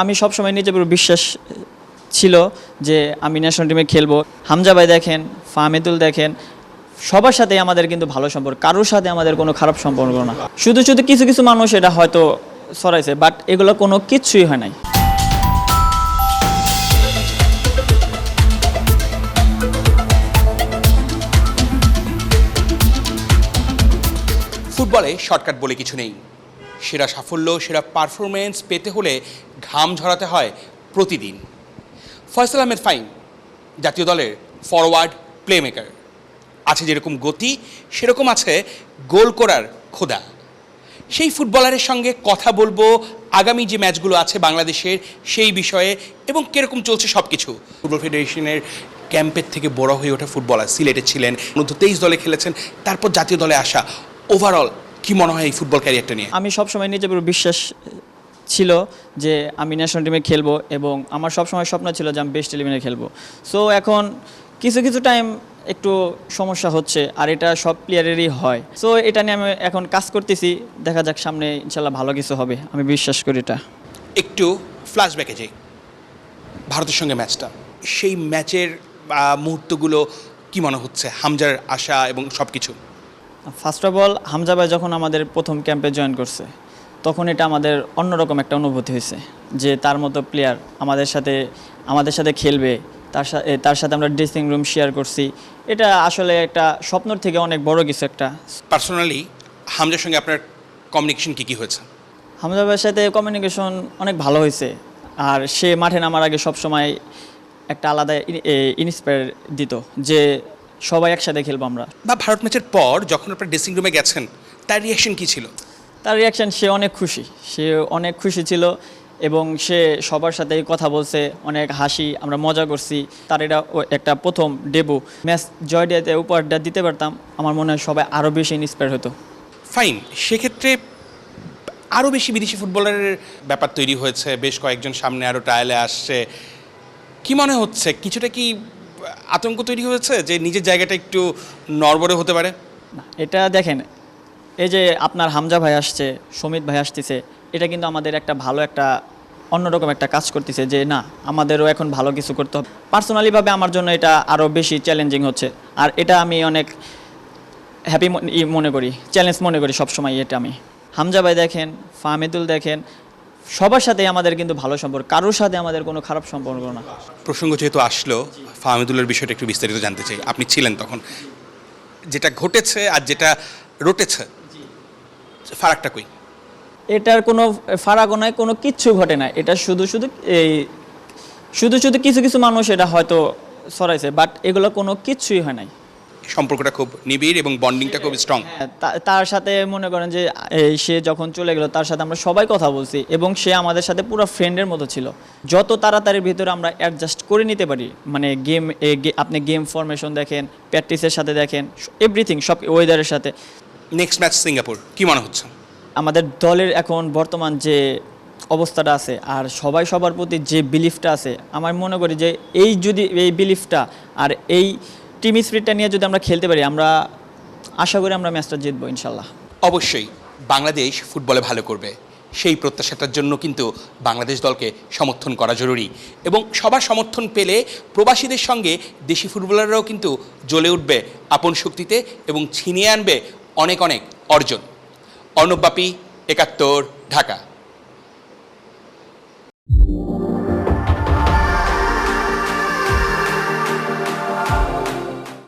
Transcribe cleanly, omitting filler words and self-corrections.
আমি সবসময় নিজের উপর বিশ্বাস ছিল যে আমি ন্যাশনাল টিমে খেলবো। হামজা ভাই দেখেন, ফাহমিদুল দেখেন, সবার সাথেই আমাদের কিন্তু ভালো সম্পর্ক, কারোর সাথে আমাদের কোনো খারাপ সম্পর্ক না। শুধু শুধু কিছু কিছু মানুষ এটা হয়তো ছড়াইছে, বাট এগুলো কোনো কিছুই হয় নাই। ফুটবলে শর্টকাট বলে কিছু নেই। সেরা সাফল্য, সেরা পারফরমেন্স পেতে হলে ঘাম ঝরাতে হয় প্রতিদিন। ফয়সাল আহমেদ ফাহিম জাতীয় দলের ফরওয়ার্ড প্লেমেকার। আছে যেরকম গতি, সেরকম আছে গোল করার ক্ষুধা। সেই ফুটবলারের সঙ্গে কথা বলবো আগামী যে ম্যাচগুলো আছে বাংলাদেশের সেই বিষয়ে এবং কীরকম চলছে সব কিছু। ফুটবল ফেডারেশনের ক্যাম্পের থেকে বড় হয়ে ওঠা ফুটবলার, সিলেটে ছিলেন, অনূর্ধ্ব-23 দলে খেলেছেন, তারপর জাতীয় দলে আসা। ওভারঅল কি মনে হয় এই ফুটবল ক্যারিয়ারটা নিয়ে? আমি সবসময় নিজের উপর বিশ্বাস ছিল যে আমি ন্যাশনাল টিমে খেলবো এবং আমার সবসময় স্বপ্ন ছিল যে আমি বেস্ট 11-এ খেলবো। সো এখন কিছু কিছু টাইম একটু সমস্যা হচ্ছে, আর এটা সব প্লেয়ারেরই হয়। সো এটা নিয়ে আমি এখন কাজ করতেছি, দেখা যাক সামনে ইনশাল্লাহ ভালো কিছু হবে, আমি বিশ্বাস করি এটা। একটু ফ্ল্যাশব্যাকে যাই, ভারতের সঙ্গে ম্যাচটা, সেই ম্যাচের মুহূর্তগুলো কি মনে হচ্ছে, হামজার আশা এবং সব কিছু? ফার্স্ট অফ অল, হামজা ভাই যখন আমাদের প্রথম ক্যাম্পে জয়েন করছে তখন এটা আমাদের অন্যরকম একটা অনুভূতি হয়েছে যে তার মতো প্লেয়ার আমাদের সাথে খেলবে, তার সাথে আমরা ড্রেসিং রুম শেয়ার করছি। এটা আসলে একটা স্বপ্নর থেকে অনেক বড় কিছু একটা। পার্সোনালি হামজার সঙ্গে আপনার কমিউনিকেশন কী হয়েছে? হামজা ভাইয়ের সাথে কমিউনিকেশন অনেক ভালো হয়েছে, আর সে মাঠে নামার আগে সবসময় একটা আলাদা ইন্সপায়ার দিত যে সবাই একসাথে খেলবো আমরা। বা ভারত ম্যাচের পর যখন আপনার ড্রেসিং রুমে গেছেন, তার রিয়াকশন কী ছিল? তার রিয়াকশান, সে অনেক খুশি ছিল এবং সে সবার সাথেই কথা বলছে, অনেক হাসি, আমরা মজা করছি। তার এটা একটা প্রথম ডেবু ম্যাচ, জয় দিতে উপহারটা দিতে পারতাম, আমার মনে হয় সবাই আরও বেশি ইন্সপায়ার হতো। ফাইন, সেক্ষেত্রে আরও বেশি বিদেশি ফুটবলারের ব্যাপার তৈরি হয়েছে, বেশ কয়েকজন সামনে আরও ট্রায়ালে আসছে। কি মনে হচ্ছে, কিছুটা কি আতঙ্ক তৈরি হয়েছে যে নিজের জায়গাটা একটু নড়বড়ে হতে পারে? না, এটা দেখেন, এই যে আপনার হামজা ভাই আসছে, সমিত ভাই আসতেছে, এটা কিন্তু আমাদের একটা ভালো একটা অন্যরকম একটা কাজ করতেছে যে না, আমাদেরও এখন ভালো কিছু করতে হবে। পার্সোনালিভাবে আমার জন্য এটা আরও বেশি চ্যালেঞ্জিং হচ্ছে, আর এটা আমি অনেক হ্যাপি মনে করি, চ্যালেঞ্জ মনে করি সবসময়। এটা আমি, হামজা ভাই দেখেন, ফাহমিদুল দেখেন, সবার সাথেই আমাদের কিন্তু ভালো সম্পর্ক, কারোর সাথে আমাদের কোনো খারাপ সম্পর্ক না। প্রসঙ্গ যেহেতু আসলো, ফাহমিদুলের বিষয়টা একটু বিস্তারিত জানতে চাই। আপনি ছিলেন তখন, যেটা ঘটেছে আর যেটা রটেছে, ফারাকটা কই? এটার কোনো ফারাকও নয়, কোনো কিচ্ছু ঘটে না। এটা শুধু শুধু কিছু কিছু মানুষ এটা হয়তো ছড়াইছে, বাট এগুলো কোনো কিচ্ছুই হয় নাই। সম্পর্কটা খুব নিবিড় এবং বন্ডিংটা খুব স্ট্রং। তার সাথে মনে করেন যে সে যখন চলে গেল, তার সাথে আমরা সবাই কথা বলছি এবং সে আমাদের সাথে পুরো ফ্রেন্ডের মতো ছিল। যত তাড়াতাড়ির ভিতরে আমরা অ্যাডজাস্ট করে নিতে পারি, মানে আপনি গেম ফরমেশন দেখেন, প্র্যাকটিসের সাথে দেখেন, এভরিথিং, সব ওয়েদারের সাথে। নেক্সট ম্যাচ সিঙ্গাপুর, কি মনে হচ্ছে? আমাদের দলের এখন বর্তমান যে অবস্থাটা আছে আর সবাই সবার প্রতি যে বিলিফটা আছে, আমার মনে করি যে এই বিলিফটা আর এই টিম স্পিরিটটা নিয়ে যদি আমরা খেলতে পারি, আমরা আশা করি আমরা ম্যাচটা জিতবো ইনশাল্লাহ। অবশ্যই বাংলাদেশ ফুটবলে ভালো করবে, সেই প্রত্যাশাটার জন্য কিন্তু বাংলাদেশ দলকে সমর্থন করা জরুরি এবং সবার সমর্থন পেলে প্রবাসীদের সঙ্গে দেশি ফুটবলাররাও কিন্তু জ্বলে উঠবে আপন শক্তিতে এবং ছিনিয়ে আনবে অনেক অনেক অর্জন। অর্ণব বাপি, ৭১, ঢাকা।